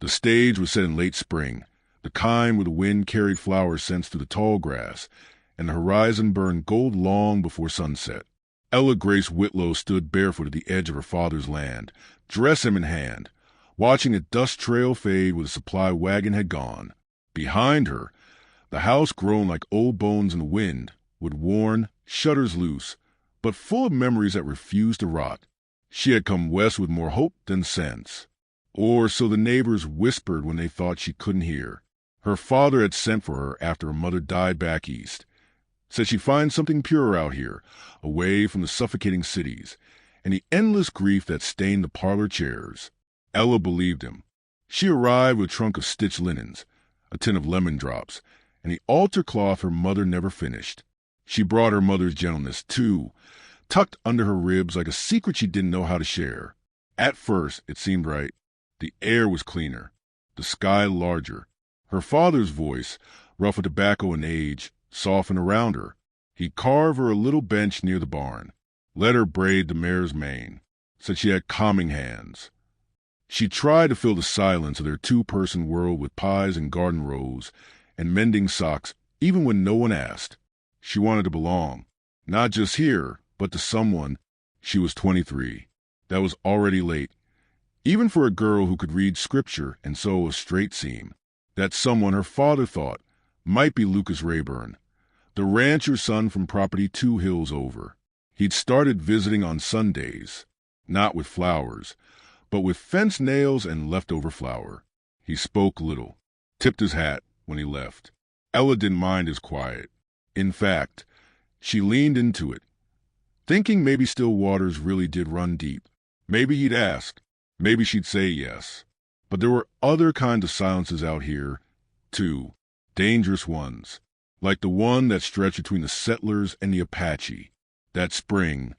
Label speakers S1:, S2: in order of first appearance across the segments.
S1: The stage was set in late spring, the kind where the wind carried flower scents through the tall grass, and the horizon burned gold long before sunset. Ella Grace Whitlow stood barefoot at the edge of her father's land, dress hem in hand, watching the dust trail fade where the supply wagon had gone. Behind her, the house groaned like old bones in the wind, with worn, shutters loose, but full of memories that refused to rot. She had come west with more hope than sense. Or so the neighbors whispered when they thought she couldn't hear. Her father had sent for her after her mother died back east. Said she'd find something purer out here, away from the suffocating cities, and the endless grief that stained the parlor chairs. Ella believed him. She arrived with a trunk of stitched linens, a tin of lemon drops, and the altar cloth her mother never finished. She brought her mother's gentleness, too, tucked under her ribs like a secret she didn't know how to share. At first, it seemed right. The air was cleaner, the sky larger. Her father's voice, rough with tobacco and age, softened around her. He'd carve her a little bench near the barn, let her braid the mare's mane, said she had calming hands. She tried to fill the silence of their two-person world with pies and garden rows and mending socks, even when no one asked. She wanted to belong, not just here, but to someone. She was 23. That was already late, even for a girl who could read scripture and sew a straight seam. That someone, her father thought, might be Lucas Rayburn, the rancher's son from property 2 hills over. He'd started visiting on Sundays, not with flowers, but with fence nails and leftover flour. He spoke little, tipped his hat when he left. Ella didn't mind his quiet. In fact, she leaned into it, thinking maybe still waters really did run deep. Maybe he'd ask. Maybe she'd say yes. But there were other kinds of silences out here, too, dangerous ones, like the one that stretched between the settlers and the Apache. That spring,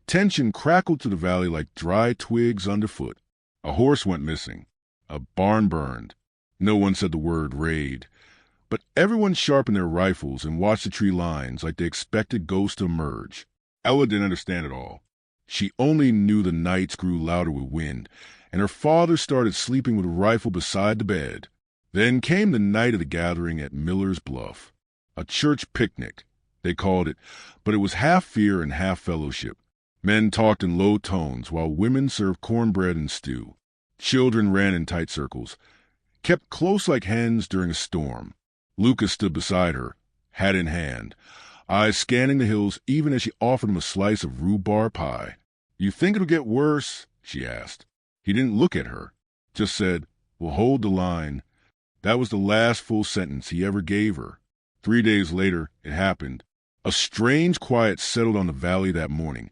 S1: tension crackled through the valley like dry twigs underfoot. A horse went missing. A barn burned. No one said the word raid, but everyone sharpened their rifles and watched the tree lines like they expected ghosts to emerge. Ella didn't understand it all. She only knew the nights grew louder with wind, and her father started sleeping with a rifle beside the bed. Then came the night of the gathering at Miller's Bluff. A church picnic, they called it, but it was half fear and half fellowship. Men talked in low tones while women served cornbread and stew. Children ran in tight circles, kept close like hens during a storm. Lucas stood beside her, hat in hand, eyes scanning the hills even as she offered him a slice of rhubarb pie. "You think it'll get worse?" she asked. He didn't look at her, just said, "We'll hold the line." That was the last full sentence he ever gave her. 3 days later, it happened. A strange quiet settled on the valley that morning,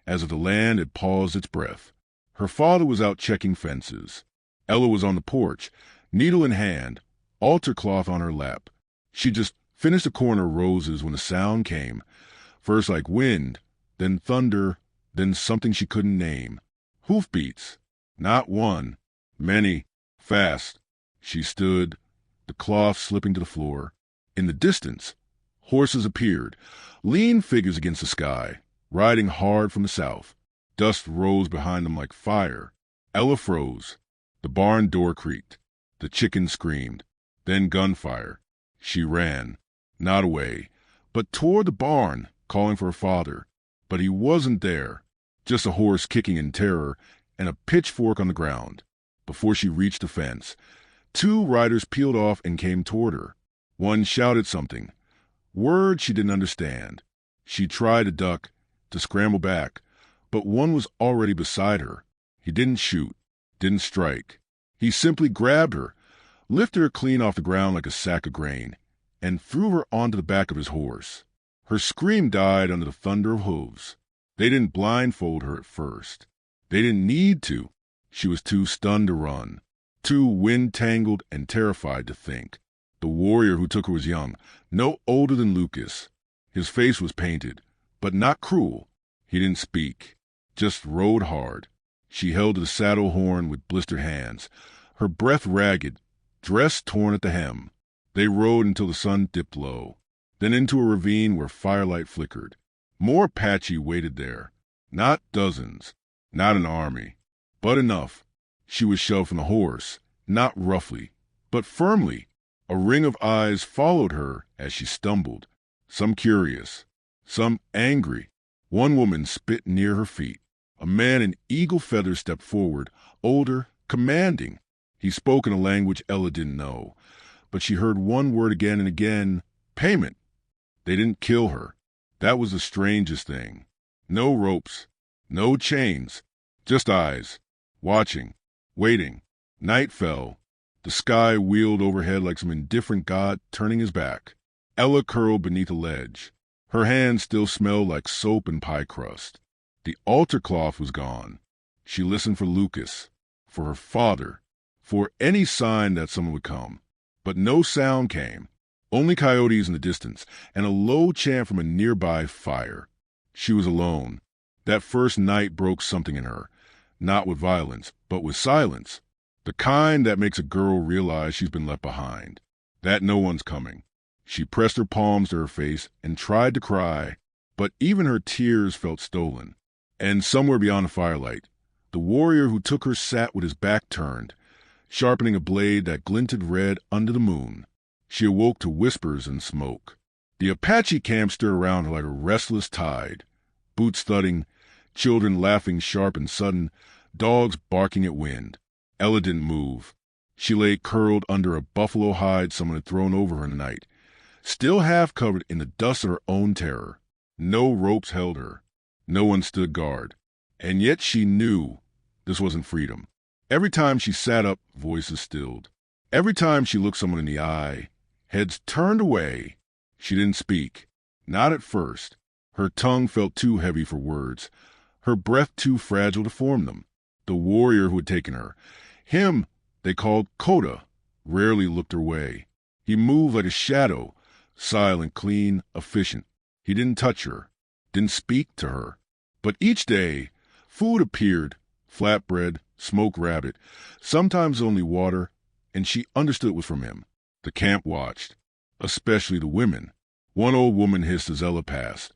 S1: as if the land had paused its breath. Her father was out checking fences. Ella was on the porch, needle in hand, altar cloth on her lap. She just finished a corner of roses when the sound came, first like wind, then thunder, then something she couldn't name. Hoofbeats. Not one. Many. Fast. She stood, the cloth slipping to the floor. In the distance, horses appeared, lean figures against the sky, riding hard from the south. Dust rose behind them like fire. Ella froze. The barn door creaked. The chickens screamed. Then gunfire. She ran, not away, but toward the barn, calling for her father. But he wasn't there, just a horse kicking in terror and a pitchfork on the ground. Before she reached the fence, 2 riders peeled off and came toward her. One shouted something, words she didn't understand. She tried to duck, to scramble back, but one was already beside her. He didn't shoot, didn't strike. He simply grabbed her, lifted her clean off the ground like a sack of grain, and threw her onto the back of his horse. Her scream died under the thunder of hooves. They didn't blindfold her at first. They didn't need to. She was too stunned to run, too wind-tangled and terrified to think. The warrior who took her was young, no older than Lucas. His face was painted, but not cruel. He didn't speak, just rode hard. She held to the saddle horn with blistered hands, her breath ragged, dress torn at the hem. They rode until the sun dipped low, then into a ravine where firelight flickered. More Apache waited there. Not dozens, not an army, but enough. She was shoved from the horse, not roughly, but firmly. A ring of eyes followed her as she stumbled, some curious, some angry. One woman spit near her feet. A man in eagle feathers stepped forward, older, commanding. He spoke in a language Ella didn't know, but she heard one word again and again: payment. They didn't kill her. That was the strangest thing. No ropes, no chains, just eyes, watching, waiting. Night fell. The sky wheeled overhead like some indifferent god turning his back. Ella curled beneath a ledge. Her hands still smelled like soap and pie crust. The altar cloth was gone. She listened for Lucas, for her father, for any sign that someone would come. But no sound came. Only coyotes in the distance and a low chant from a nearby fire. She was alone. That first night broke something in her, not with violence, but with silence. The kind that makes a girl realize she's been left behind, that no one's coming. She pressed her palms to her face and tried to cry, but even her tears felt stolen. And somewhere beyond the firelight, the warrior who took her sat with his back turned, sharpening a blade that glinted red under the moon. She awoke to whispers and smoke. The Apache camp stirred around her like a restless tide, boots thudding, children laughing sharp and sudden, dogs barking at wind. Ella didn't move. She lay curled under a buffalo hide someone had thrown over her in the night, still half covered in the dust of her own terror. No ropes held her. No one stood guard. And yet she knew this wasn't freedom. Every time she sat up, voices stilled. Every time she looked someone in the eye, heads turned away. She didn't speak. Not at first. Her tongue felt too heavy for words, her breath too fragile to form them. The warrior who had taken her, him they called Coda, rarely looked her way. He moved like a shadow, silent, clean, efficient. He didn't touch her, didn't speak to her. But each day, food appeared, flatbread, smoked rabbit, sometimes only water, and she understood it was from him. The camp watched, especially the women. One old woman hissed as Ella passed,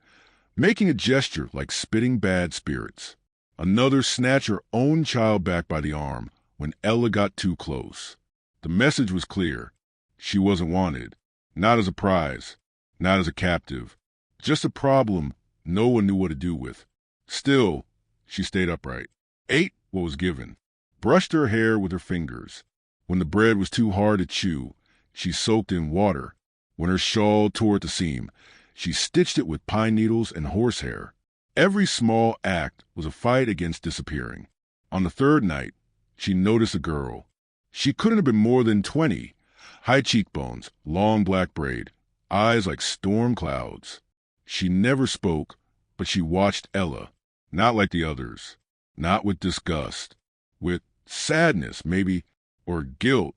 S1: making a gesture like spitting bad spirits. Another snatched her own child back by the arm when Ella got too close. The message was clear. She wasn't wanted, not as a prize, not as a captive, just a problem no one knew what to do with. Still, she stayed upright, ate what was given, brushed her hair with her fingers. When the bread was too hard to chew, she soaked in water. When her shawl tore at the seam, she stitched it with pine needles and horsehair. Every small act was a fight against disappearing. On the third night, she noticed a girl. She couldn't have been more than 20. High cheekbones, long black braid, eyes like storm clouds. She never spoke, but she watched Ella, not like the others, not with disgust, with sadness, maybe, or guilt.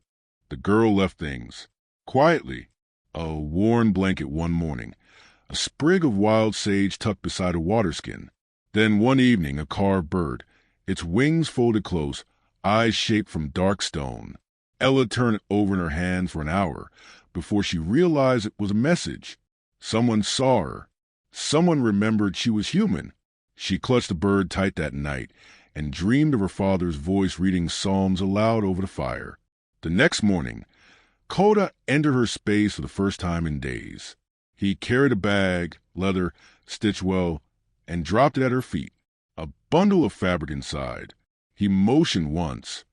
S1: The girl left things, quietly. A worn blanket one morning, a sprig of wild sage tucked beside a water skin. Then one evening a carved bird, its wings folded close, eyes shaped from dark stone. Ella turned it over in her hand for an hour before she realized it was a message. Someone saw her. Someone remembered she was human. She clutched the bird tight that night and dreamed of her father's voice reading psalms aloud over the fire. The next morning, Coda entered her space for the first time in days. He carried a bag, leather, stitched well, and dropped it at her feet, a bundle of fabric inside. He motioned once.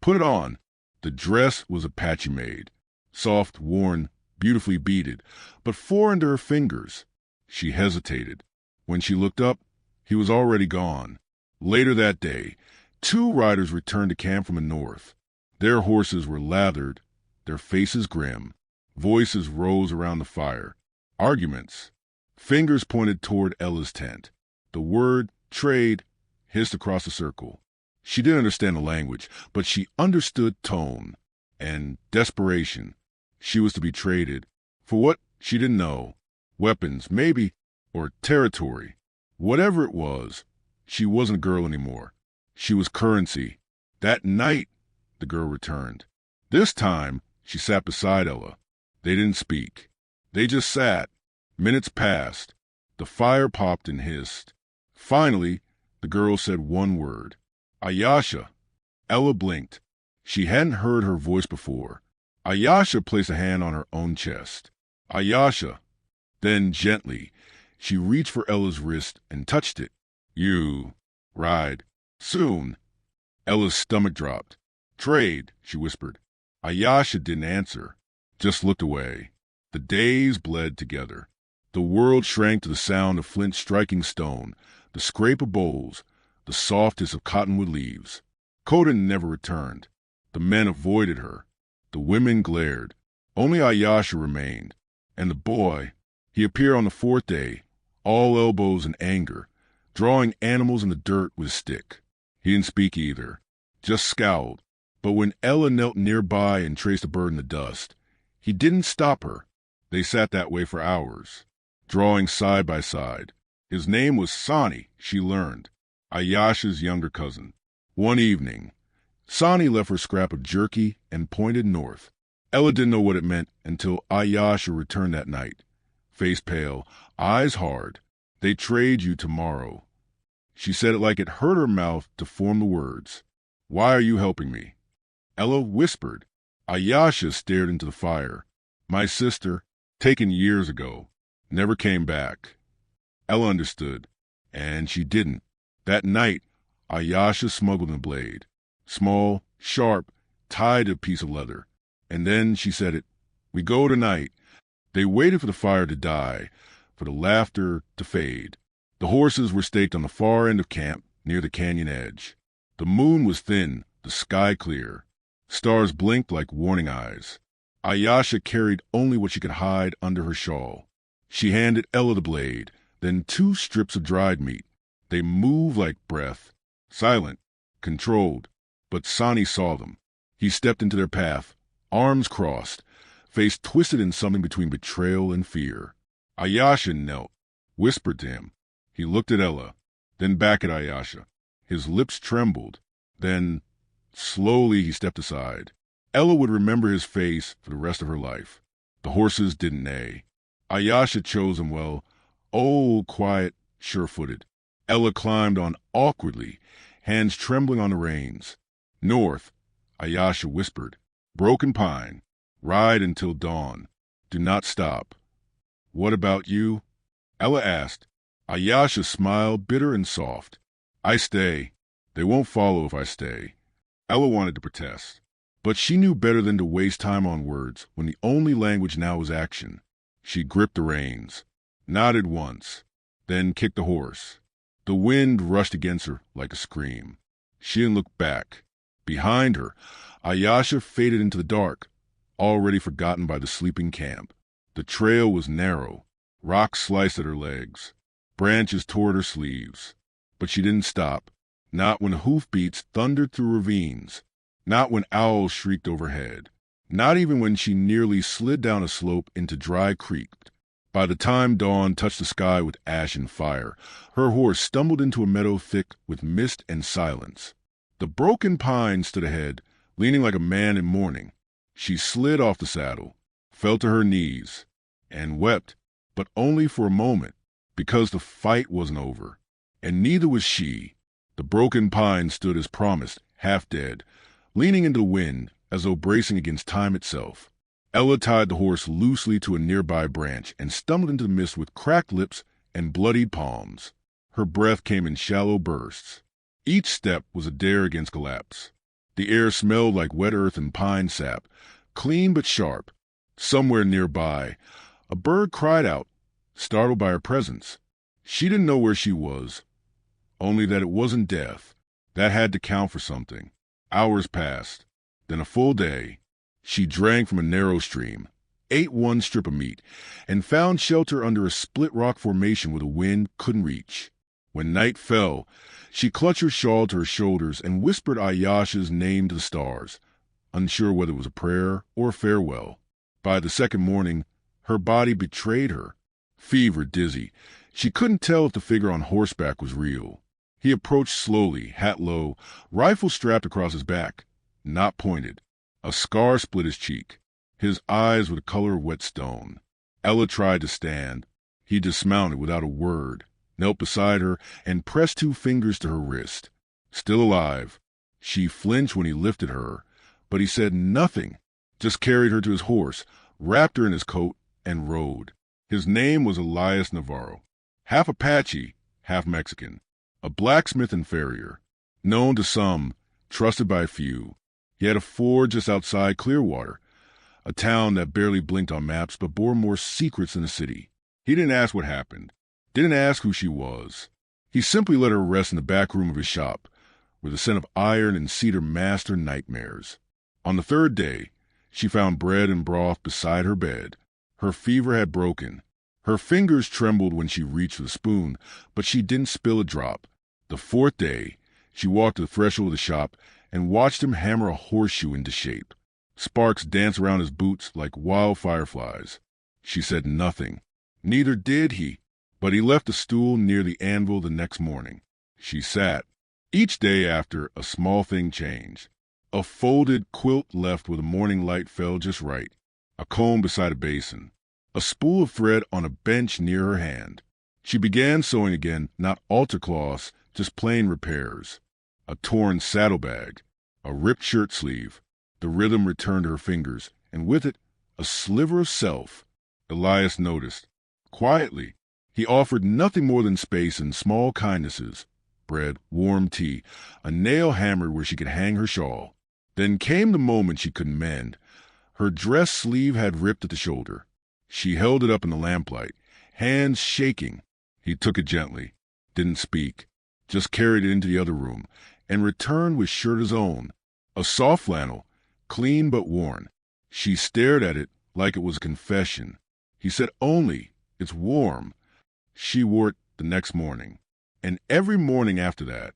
S1: Put it on. The dress was Apache made, soft, worn, beautifully beaded, but foreign to her fingers. She hesitated. When she looked up, he was already gone. Later that day, 2 riders returned to camp from the north. Their horses were lathered, their faces grim. Voices rose around the fire. Arguments. Fingers pointed toward Ella's tent. The word trade hissed across the circle. She didn't understand the language, but she understood tone and desperation. She was to be traded for what she didn't know. Weapons, maybe, or territory. Whatever it was, she wasn't a girl anymore. She was currency. That night, the girl returned. This time, she sat beside Ella. They didn't speak. They just sat. Minutes passed. The fire popped and hissed. Finally, the girl said one word. Ayasha. Ella blinked. She hadn't heard her voice before. Ayasha placed a hand on her own chest. Ayasha. Then, gently, she reached for Ella's wrist and touched it. You. Ride. Soon. Ella's stomach dropped. Trade, she whispered. Ayasha didn't answer, just looked away. The days bled together. The world shrank to the sound of flint striking stone, the scrape of bowls, the softest of cottonwood leaves. Coden never returned. The men avoided her. The women glared. Only Ayasha remained. And the boy, he appeared on the fourth day, all elbows and anger, drawing animals in the dirt with a stick. He didn't speak either, just scowled. But when Ella knelt nearby and traced a bird in the dust, he didn't stop her. They sat that way for hours, drawing side by side. His name was Sani, she learned, Ayasha's younger cousin. One evening, Sani left her scrap of jerky and pointed north. Ella didn't know what it meant until Ayasha returned that night, face pale, eyes hard. They trade you tomorrow. She said it like it hurt her mouth to form the words. Why are you helping me? Ella whispered. Ayasha stared into the fire. My sister, taken years ago, never came back. Ella understood, and she didn't. That night, Ayasha smuggled a blade. Small, sharp, tied to a piece of leather. And then she said it. We go tonight. They waited for the fire to die, for the laughter to fade. The horses were staked on the far end of camp, near the canyon edge. The moon was thin, the sky clear. Stars blinked like warning eyes. Ayasha carried only what she could hide under her shawl. She handed Ella the blade, then 2 strips of dried meat. They moved like breath, silent, controlled. But Sani saw them. He stepped into their path, arms crossed, face twisted in something between betrayal and fear. Ayasha knelt, whispered to him. He looked at Ella, then back at Ayasha. His lips trembled. Then, slowly, he stepped aside. Ella would remember his face for the rest of her life. The horses didn't neigh. Ayasha chose him well, old, quiet, sure-footed. Ella climbed on awkwardly, hands trembling on the reins. North, Ayasha whispered. Broken Pine. Ride until dawn. Do not stop. What about you? Ella asked. Ayasha smiled, bitter and soft. I stay. They won't follow if I stay. Ella wanted to protest, but she knew better than to waste time on words when the only language now was action. She gripped the reins, nodded once, then kicked the horse. The wind rushed against her like a scream. She didn't look back. Behind her, Ayasha faded into the dark, already forgotten by the sleeping camp. The trail was narrow. Rocks sliced at her legs. Branches tore at her sleeves. But she didn't stop. Not when hoofbeats thundered through ravines. Not when owls shrieked overhead. Not even when she nearly slid down a slope into dry creek. By the time dawn touched the sky with ash and fire, her horse stumbled into a meadow thick with mist and silence. The broken pine stood ahead, leaning like a man in mourning. She slid off the saddle, fell to her knees, and wept, but only for a moment, because the fight wasn't over. And neither was she. The broken pine stood as promised, half dead, leaning into the wind as though bracing against time itself. Ella tied the horse loosely to a nearby branch and stumbled into the mist with cracked lips and bloodied palms. Her breath came in shallow bursts. Each step was a dare against collapse. The air smelled like wet earth and pine sap, clean but sharp. Somewhere nearby, a bird cried out, startled by her presence. She didn't know where she was, only that it wasn't death. That had to count for something. Hours passed, then a full day. She drank from a narrow stream, ate 1 strip of meat, and found shelter under a split rock formation where the wind couldn't reach. When night fell, she clutched her shawl to her shoulders and whispered Ayasha's name to the stars, unsure whether it was a prayer or a farewell. By the second morning, her body betrayed her. Fever, dizzy, she couldn't tell if the figure on horseback was real. He approached slowly, hat low, rifle strapped across his back, not pointed. A scar split his cheek. His eyes were the color of wet stone. Ella tried to stand. He dismounted without a word, knelt beside her, and pressed 2 fingers to her wrist. Still alive. She flinched when he lifted her, but he said nothing, just carried her to his horse, wrapped her in his coat, and rode. His name was Elias Navarro, half Apache, half Mexican, a blacksmith and farrier, known to some, trusted by a few. He had a forge just outside Clearwater, a town that barely blinked on maps but bore more secrets than the city. He didn't ask what happened, didn't ask who she was. He simply let her rest in the back room of his shop, where the scent of iron and cedar masked her nightmares. On the third day, she found bread and broth beside her bed. Her fever had broken. Her fingers trembled when she reached for the spoon, but she didn't spill a drop. The fourth day, she walked to the threshold of the shop and watched him hammer a horseshoe into shape. Sparks danced around his boots like wild fireflies. She said nothing. Neither did he, but he left the stool near the anvil the next morning. She sat. Each day after, a small thing changed. A folded quilt left where the morning light fell just right, a comb beside a basin, a spool of thread on a bench near her hand. She began sewing again, not altar cloths, just plain repairs. A torn saddlebag, a ripped shirt sleeve. The rhythm returned to her fingers, and with it, a sliver of self. Elias noticed. Quietly, he offered nothing more than space and small kindnesses. Bread, warm tea, a nail hammered where she could hang her shawl. Then came the moment she couldn't mend. Her dress sleeve had ripped at the shoulder. She held it up in the lamplight, hands shaking. He took it gently, didn't speak, just carried it into the other room, and returned with shirt his own, a soft flannel, clean but worn. She stared at it like it was a confession. He said only, "It's warm." She wore it the next morning, and every morning after that.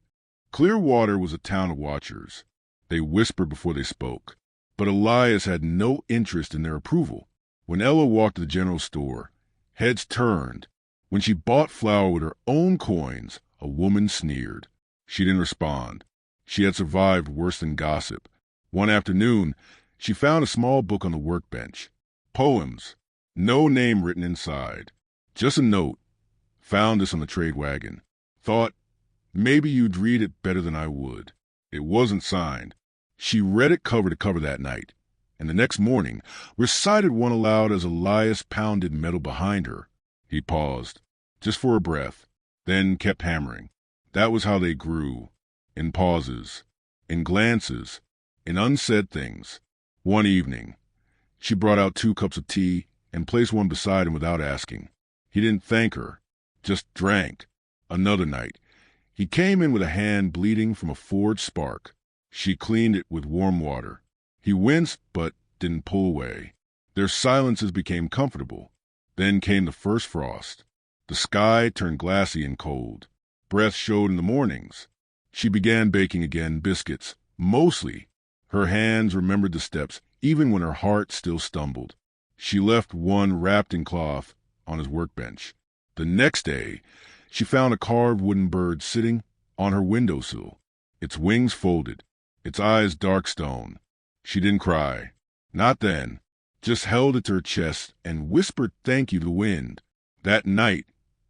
S1: Clearwater was a town of watchers. They whispered before they spoke, but Elias had no interest in their approval. When Ella walked to the general store, heads turned. When she bought flour with her own coins, a woman sneered. She didn't respond. She had survived worse than gossip. One afternoon, she found a small book on the workbench. Poems. No name written inside. Just a note. Found this on the trade wagon. Thought, maybe you'd read it better than I would. It wasn't signed. She read it cover to cover that night, and the next morning recited one aloud as Elias pounded metal behind her. He paused, just for a breath, then kept hammering. That was how they grew, in pauses, in glances, in unsaid things. One evening, she brought out 2 cups of tea and placed one beside him without asking. He didn't thank her, just drank. Another night, he came in with a hand bleeding from a forged spark. She cleaned it with warm water. He winced but didn't pull away. Their silences became comfortable. Then came the first frost. The sky turned glassy and cold. Breath showed in the mornings. She began baking again, biscuits, mostly. Her hands remembered the steps, even when her heart still stumbled. She left one wrapped in cloth on his workbench. The next day, she found a carved wooden bird sitting on her windowsill, its wings folded, its eyes dark stone. She didn't cry. Not then. Just held it to her chest and whispered thank you to the wind. That night,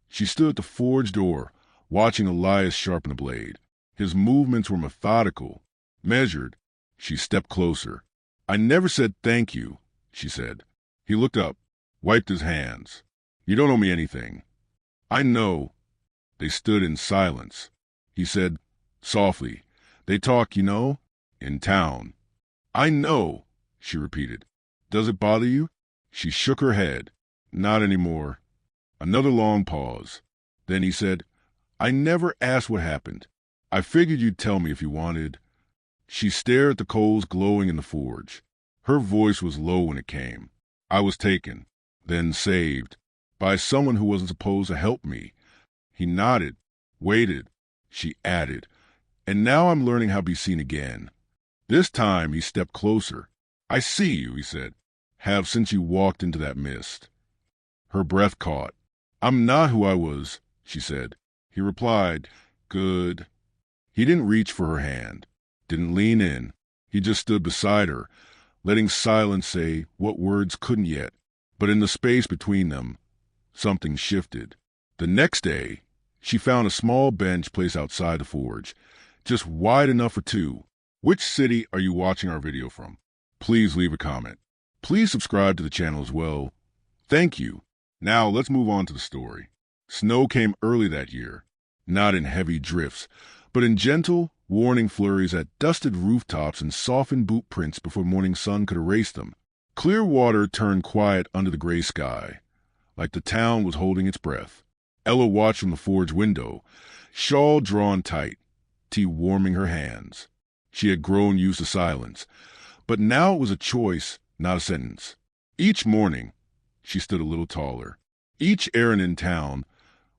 S1: she stood at the forge door, watching Elias sharpen the blade. His movements were methodical, measured. She stepped closer. "I never said thank you," she said. He looked up, wiped his hands. "You don't owe me anything." "I know." They stood in silence. He said, softly, "They talk, you know, in town." "I know," she repeated. "Does it bother you?" She shook her head. "Not anymore." Another long pause. Then he said, "I never asked what happened. I figured you'd tell me if you wanted." She stared at the coals glowing in the forge. Her voice was low when it came. "I was taken, then saved, by someone who wasn't supposed to help me." He nodded, waited. She added, "And now I'm learning how to be seen again." This time he stepped closer. "I see you," he said. "Have since you walked into that mist." Her breath caught. "I'm not who I was," she said. He replied, "Good." He didn't reach for her hand, didn't lean in. He just stood beside her, letting silence say what words couldn't yet. But in the space between them, something shifted. The next day, she found a small bench placed outside the forge, just wide enough for 2. Which city are you watching our video from? Please leave a comment. Please subscribe to the channel as well. Thank you. Now let's move on to the story. Snow came early that year, not in heavy drifts, but in gentle, warning flurries that dusted rooftops and softened boot prints before morning sun could erase them. Clear water turned quiet under the gray sky, like the town was holding its breath. Ella watched from the forge window, shawl drawn tight, tea warming her hands. She had grown used to silence, but now it was a choice, not a sentence. Each morning, she stood a little taller. Each errand in town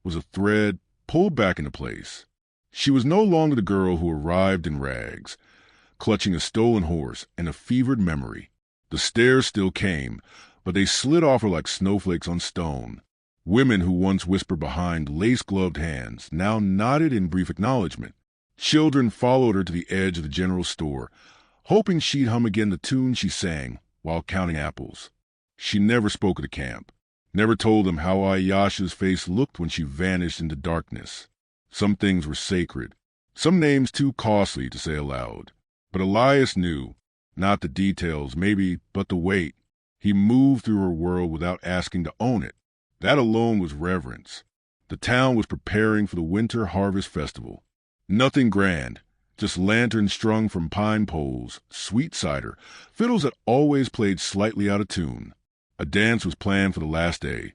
S1: was a thread pulled back into place. She was no longer the girl who arrived in rags, clutching a stolen horse and a fevered memory. The stares still came, but they slid off her like snowflakes on stone. Women who once whispered behind lace-gloved hands now nodded in brief acknowledgement. Children followed her to the edge of the general store, hoping she'd hum again the tune she sang while counting apples. She never spoke of the camp, never told them how Ayasha's face looked when she vanished into darkness. Some things were sacred, some names too costly to say aloud. But Elias knew, not the details maybe, but the weight. He moved through her world without asking to own it. That alone was reverence. The town was preparing for the winter harvest festival. Nothing grand, just lanterns strung from pine poles, sweet cider, fiddles that always played slightly out of tune. A dance was planned for the last day,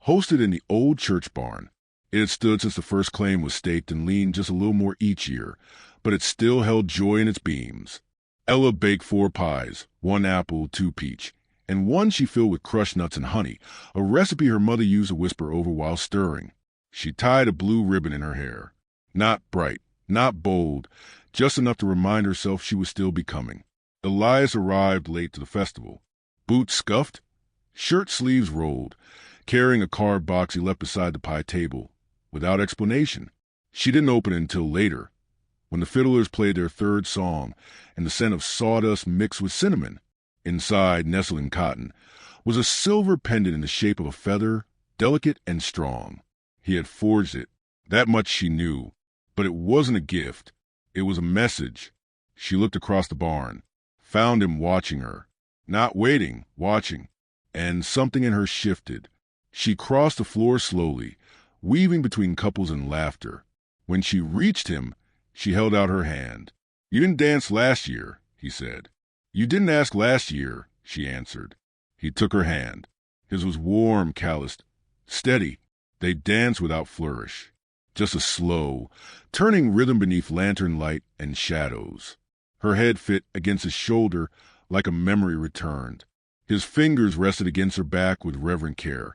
S1: hosted in the old church barn. It had stood since the first claim was staked and leaned just a little more each year, but it still held joy in its beams. Ella baked 4 pies, 1 apple, 2 peach, and one she filled with crushed nuts and honey, a recipe her mother used to whisper over while stirring. She tied a blue ribbon in her hair. Not bright, not bold, just enough to remind herself she was still becoming. Elias arrived late to the festival. Boots scuffed, shirt sleeves rolled, carrying a carved box he left beside the pie table, without explanation. She didn't open it until later, when the fiddlers played their 3rd song and the scent of sawdust mixed with cinnamon. Inside, nestled in cotton, was a silver pendant in the shape of a feather, delicate and strong. He had forged it, that much she knew. But it wasn't a gift. It was a message. She looked across the barn, found him watching her. Not waiting, watching. And something in her shifted. She crossed the floor slowly, weaving between couples and laughter. When she reached him, she held out her hand. "You didn't dance last year," he said. "You didn't ask last year," she answered. He took her hand. His was warm, calloused, steady. They danced without flourish. Just a slow, turning rhythm beneath lantern light and shadows. Her head fit against his shoulder like a memory returned. His fingers rested against her back with reverent care,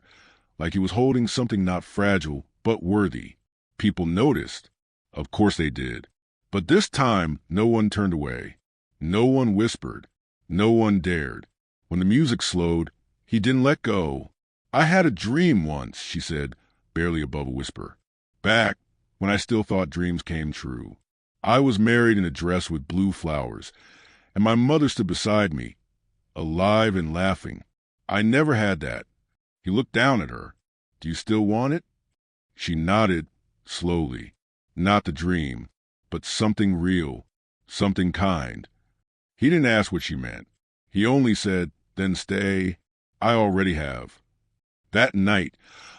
S1: like he was holding something not fragile, but worthy. People noticed. Of course they did. But this time, no one turned away. No one whispered. No one dared. When the music slowed, he didn't let go. "I had a dream once," she said, barely above a whisper. "Back when I still thought dreams came true. I was married in a dress with blue flowers, and my mother stood beside me, alive and laughing. I never had that." He looked down at her. "Do you still want it?" She nodded, slowly. Not the dream, but something real, something kind. He didn't ask what she meant. He only said, "Then stay." "I already have." That night,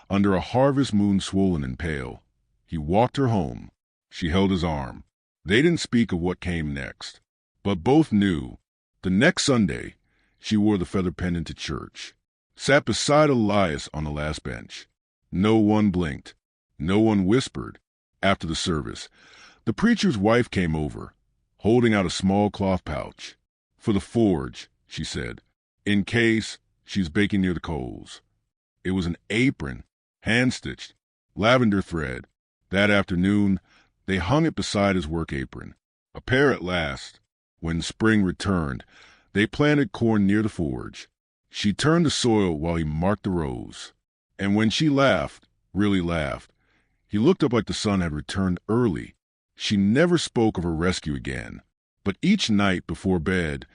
S1: under a harvest moon swollen and pale, he walked her home. She held his arm. They didn't speak of what came next, but both knew. The next Sunday, she wore the feather pendant to church, sat beside Elias on the last bench. No one blinked. No one whispered. After the service, the preacher's wife came over, holding out a small cloth pouch. "For the forge," she said, "in case she's baking near the coals." It was an apron, hand-stitched, lavender thread. That afternoon, they hung it beside his work apron. A pair at last. When spring returned, they planted corn near the forge. She turned the soil while he marked the rows. And when she laughed, really laughed, he looked up like the sun had returned early. She never spoke of her rescue again. But each night before bed,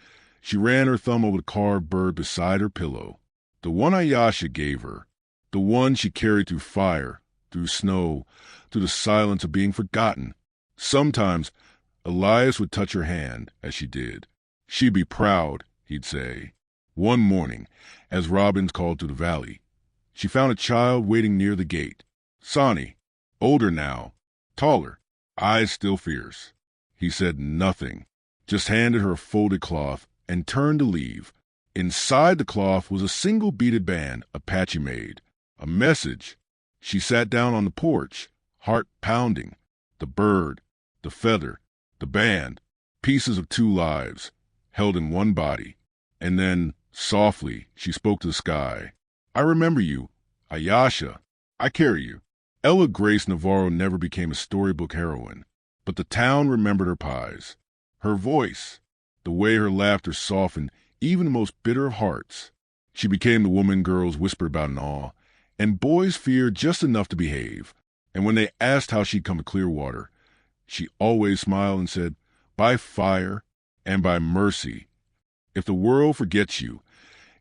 S1: she ran her thumb over the carved bird beside her pillow. The one Ayasha gave her. The one she carried through fire, through snow, through the silence of being forgotten. Sometimes Elias would touch her hand as she did. She'd be proud, he'd say. One morning, as robins called through the valley, she found a child waiting near the gate. Sonny, older now, taller, eyes still fierce. He said nothing, just handed her a folded cloth and turned to leave. Inside the cloth was a single beaded band Apache made. A message. She sat down on the porch, heart pounding. The bird, the feather, the band, pieces of 2 lives, held in one body. And then, softly, she spoke to the sky. I remember you, Ayasha. I carry you. Ella Grace Navarro never became a storybook heroine, but the town remembered her pies. Her voice, the way her laughter softened even the most bitter of hearts. She became the woman girls whispered about in awe, and boys feared just enough to behave. And when they asked how she'd come to Clearwater, she always smiled and said, by fire and by mercy. If the world forgets you,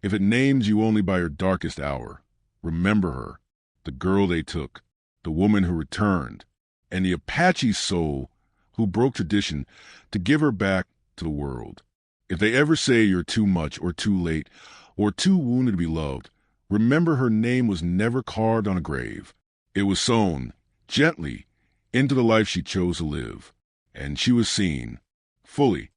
S1: if it names you only by your darkest hour, remember her, the girl they took, the woman who returned, and the Apache soul who broke tradition to give her back to the world. If they ever say you're too much or too late or too wounded to be loved, remember her name was never carved on a grave. It was sown, gently, into the life she chose to live. And she was seen, fully,